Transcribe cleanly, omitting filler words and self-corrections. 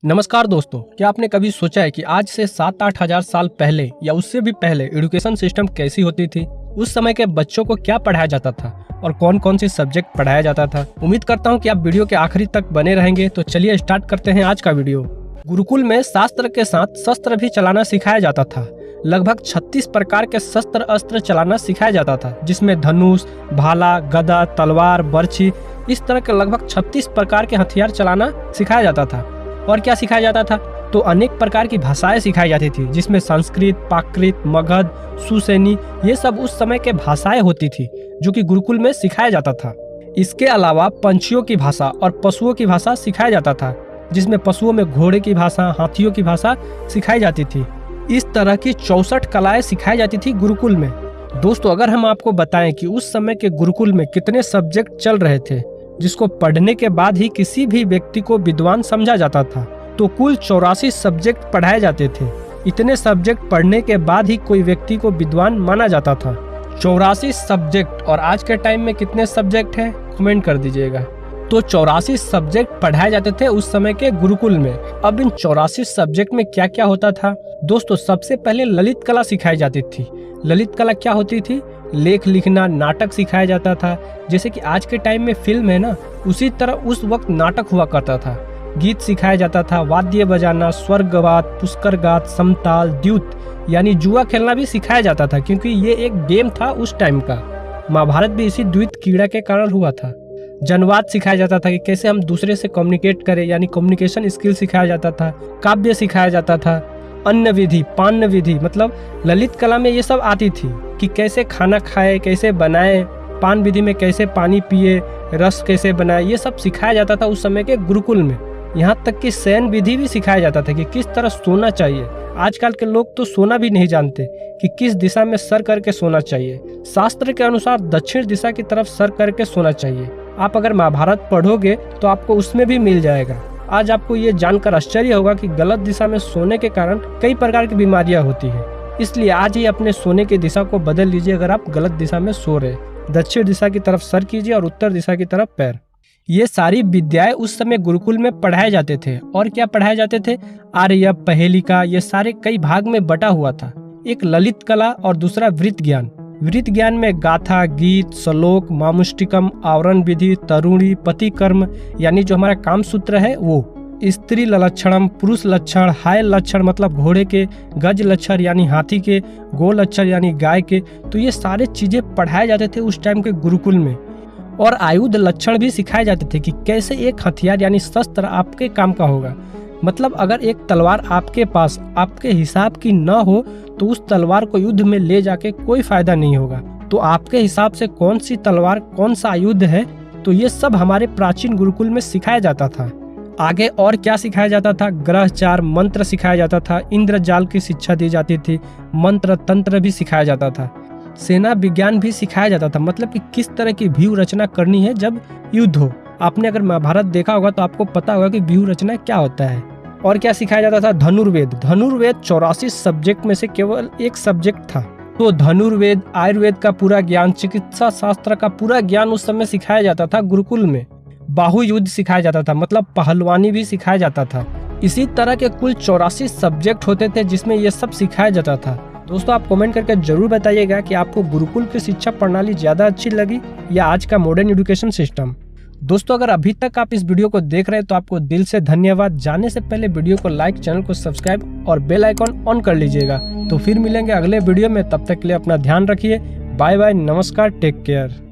नमस्कार दोस्तों, क्या आपने कभी सोचा है कि आज से 7-8 हजार साल पहले या उससे भी पहले एजुकेशन सिस्टम कैसी होती थी? उस समय के बच्चों को क्या पढ़ाया जाता था और कौन कौन सी सब्जेक्ट पढ़ाया जाता था? उम्मीद करता हूँ कि आप वीडियो के आखिरी तक बने रहेंगे। तो चलिए स्टार्ट करते हैं आज का वीडियो। गुरुकुल में शास्त्र के साथ शस्त्र भी चलाना सिखाया जाता था। लगभग 36 प्रकार के शस्त्र अस्त्र चलाना सिखाया जाता था, जिसमें धनुष, भाला, गदा, तलवार, बर्छी, इस तरह के लगभग 36 प्रकार के हथियार चलाना सिखाया जाता था। और क्या सिखाया जाता था? तो अनेक प्रकार की भाषाएं सिखाई जाती थी, जिसमें संस्कृत, प्राकृत, मगध, सुसैनी, ये सब उस समय के भाषाएं होती थी जो कि गुरुकुल में सिखाया जाता था। इसके अलावा पंछियों की भाषा और पशुओं की भाषा सिखाया जाता था, जिसमें पशुओं में घोड़े की भाषा, हाथियों की भाषा सिखाई जाती थी। इस तरह की 64 कलाएं सिखाई जाती थी गुरुकुल में। दोस्तों, अगर हम आपको बताएं कि उस समय के गुरुकुल में कितने सब्जेक्ट चल रहे थे, जिसको पढ़ने के बाद ही किसी भी व्यक्ति को विद्वान समझा जाता था, तो कुल 84 सब्जेक्ट पढ़ाए जाते थे। इतने सब्जेक्ट पढ़ने के बाद ही कोई व्यक्ति को विद्वान माना जाता था। 84 सब्जेक्ट। और आज के टाइम में कितने सब्जेक्ट हैं, कमेंट कर दीजिएगा। तो 84 सब्जेक्ट पढ़ाए जाते थे उस समय के गुरुकुल में। अब इन 84 सब्जेक्ट में क्या क्या होता था? दोस्तों, सबसे पहले ललित कला सिखाई जाती थी। ललित कला क्या होती थी? लेख लिखना, नाटक सिखाया जाता था। जैसे कि आज के टाइम में फिल्म है ना, उसी तरह उस वक्त नाटक हुआ करता था। गीत सिखाया जाता था, वाद्य बजाना, स्वर्गवात, पुष्करगात, समताल, द्यूत यानी जुआ खेलना भी सिखाया जाता था, क्योंकि ये एक गेम था उस टाइम का। महाभारत भी इसी द्वैत कीड़ा के कारण हुआ था। जनवाद सिखाया जाता था कि कैसे हम दूसरे से कम्युनिकेट करें, यानी कम्युनिकेशन स्किल सिखाया जाता था। काव्य सिखाया जाता था। अन्न विधि, पान विधि, मतलब ललित कला में ये सब आती थी कि कैसे खाना खाए, कैसे बनाए, पान विधि में कैसे पानी पिए, रस कैसे बनाए, ये सब सिखाया जाता था उस समय के गुरुकुल में। यहाँ तक कि शयन विधि भी सिखाया जाता था कि किस तरह सोना चाहिए। आजकल के लोग तो सोना भी नहीं जानते कि किस दिशा में सर करके सोना चाहिए। शास्त्र के अनुसार दक्षिण दिशा की तरफ सर करके सोना चाहिए। आप अगर महाभारत पढ़ोगे तो आपको उसमें भी मिल जाएगा। आज आपको ये जानकर आश्चर्य होगा कि गलत दिशा में सोने के कारण कई प्रकार की बीमारियां होती है। इसलिए आज ही अपने सोने की दिशा को बदल लीजिए। अगर आप गलत दिशा में सो रहे, दक्षिण दिशा की तरफ सर कीजिए और उत्तर दिशा की तरफ पैर। ये सारी विद्याएं उस समय गुरुकुल में पढ़ाए जाते थे। और क्या पढ़ाए जाते थे? आर्य, पहेलिका, ये सारे कई भाग में बटा हुआ था। एक ललित कला और दूसरा वृत्त ज्ञान। वृत्त ज्ञान में गाथा, गीत, श्लोक, मामुष्टिकम, आवरण विधि, तरुणी, पति कर्म यानी जो हमारा काम सूत्र है वो, स्त्री लक्षणम, पुरुष लक्षण, हाय लक्षण मतलब घोड़े के, गज लक्षण यानी हाथी के, गो लक्षण यानी गाय के। तो ये सारे चीजें पढ़ाए जाते थे उस टाइम के गुरुकुल में। और आयुध लक्षण भी सिखाए जाते थे कि कैसे एक हथियार यानी शस्त्र आपके काम का होगा। मतलब अगर एक तलवार आपके पास आपके हिसाब की न हो तो उस तलवार को युद्ध में ले जाके कोई फायदा नहीं होगा। तो आपके हिसाब से कौन सी तलवार, कौन सा आयुध है, तो ये सब हमारे प्राचीन गुरुकुल में सिखाया जाता था। आगे और क्या सिखाया जाता था? ग्रहचार, मंत्र सिखाया जाता था। इंद्रजाल की शिक्षा दी जाती थी। मंत्र तंत्र भी सिखाया जाता था। सेना विज्ञान भी सिखाया जाता था, मतलब कि किस तरह की व्यूह रचना करनी है जब युद्ध हो। आपने अगर महाभारत देखा होगा तो आपको पता होगा कि व्यूह रचना क्या होता है। और क्या सिखाया जाता था? धनुर्वेद। धनुर्वेद 84 सब्जेक्ट में से केवल एक सब्जेक्ट था। तो धनुर्वेद, आयुर्वेद का पूरा ज्ञान, चिकित्सा शास्त्र का पूरा ज्ञान उस समय सिखाया जाता था गुरुकुल में। बाहु युद्ध सिखाया जाता था, मतलब पहलवानी भी सिखाया जाता था। इसी तरह के कुल 84 सब्जेक्ट होते थे जिसमें ये सब सिखाया जाता था। दोस्तों, आप कमेंट करके जरूर बताइएगा कि आपको गुरुकुल की शिक्षा प्रणाली ज्यादा अच्छी लगी या आज का मॉडर्न एजुकेशन सिस्टम। दोस्तों, अगर अभी तक आप इस वीडियो को देख रहे हैं तो आपको दिल से धन्यवाद। जाने से पहले वीडियो को लाइक, चैनल को सब्सक्राइब और बेल आइकॉन ऑन कर लीजिएगा। तो फिर मिलेंगे अगले वीडियो में। तब तक के लिए अपना ध्यान रखिए। बाय बाय, नमस्कार, टेक केयर।